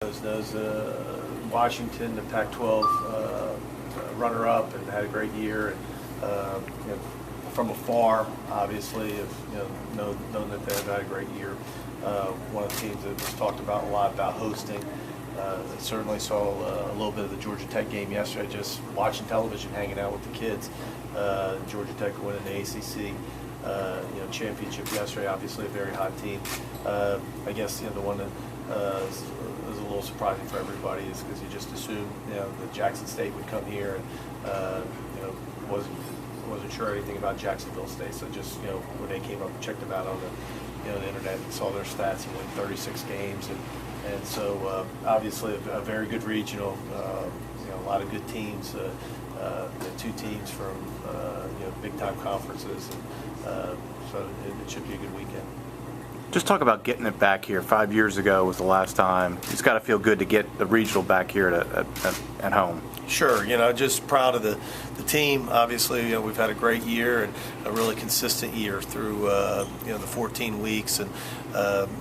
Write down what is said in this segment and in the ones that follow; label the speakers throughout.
Speaker 1: Knows Washington, the Pac-12 runner-up, and had a great year. And from afar, obviously, have known that they've had a great year. One of the teams that was talked about a lot about hosting. Certainly saw a little bit of the Georgia Tech game yesterday. Just watching television, hanging out with the kids. Georgia Tech winning the ACC. Championship yesterday. Obviously, a very hot team. I guess the one that is a little surprising for everybody is because you just assumed that Jackson State would come here, and wasn't sure anything about Jacksonville State. So just when they came up and checked them out on the internet and saw their stats and won 36 games, and so obviously a very good regional. A lot of good teams. Two teams from big time conferences, and so it should be a good weekend.
Speaker 2: Just talk about getting it back here. 5 years ago was the last time. It's got to feel good to get the regional back here at home.
Speaker 1: Sure, just proud of the team. Obviously, we've had a great year and a really consistent year through the 14 weeks, and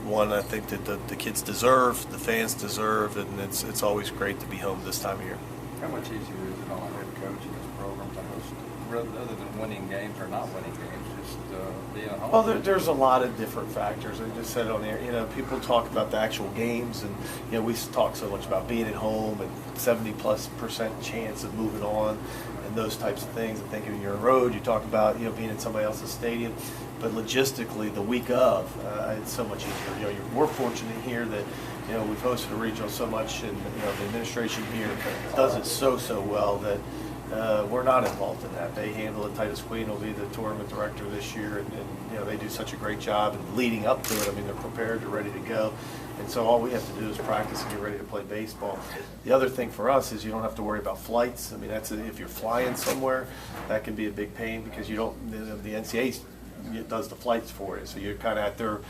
Speaker 1: one I think that the kids deserve, the fans deserve, and it's always great to be home this time of year.
Speaker 3: How much easier is it on a head coach in this program to host, rather than winning games or not winning games, just being at home?
Speaker 1: Well, there's a lot of different factors. I just said on there, people talk about the actual games, and we talk so much about being at home and 70+% chance of moving on and those types of things. And thinking you're on the road, you talk about being in somebody else's stadium, but logistically, the week of, it's so much easier. We're fortunate here that we've hosted a regional so much, and the administration here does it so well that we're not involved in that. They handle it. Titus Queen will be the tournament director this year, and they do such a great job. And leading up to it, they're prepared, they're ready to go, and so all we have to do is practice and get ready to play baseball. The other thing for us is you don't have to worry about flights. That's if you're flying somewhere, that can be a big pain because you don't. The NCAA does the flights for you, so you're kind of at their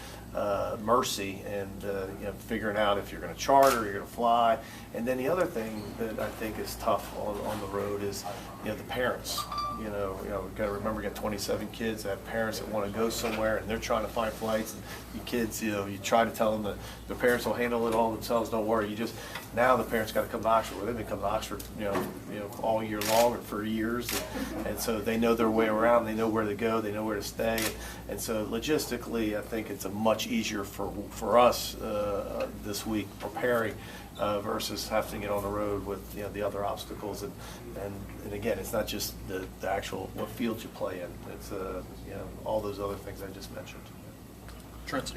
Speaker 1: mercy and figuring out if you're going to charter, you're going to fly. And then the other thing that I think is tough on the road is the parents. We've got to remember, we got 27 kids that have parents that want to go somewhere, and they're trying to find flights. And you kids, you try to tell them that the parents will handle it all themselves. Don't worry. Now the parents got to come to Oxford. Well, they've been coming to Oxford, all year long or for years, and so they know their way around. They know where to go. They know where to stay, and so logistically, I think it's a much easier for us this week preparing versus having to get on the road with the other obstacles, and again, it's not just the actual what field you play in. It's all those other things I just mentioned.
Speaker 4: Trent.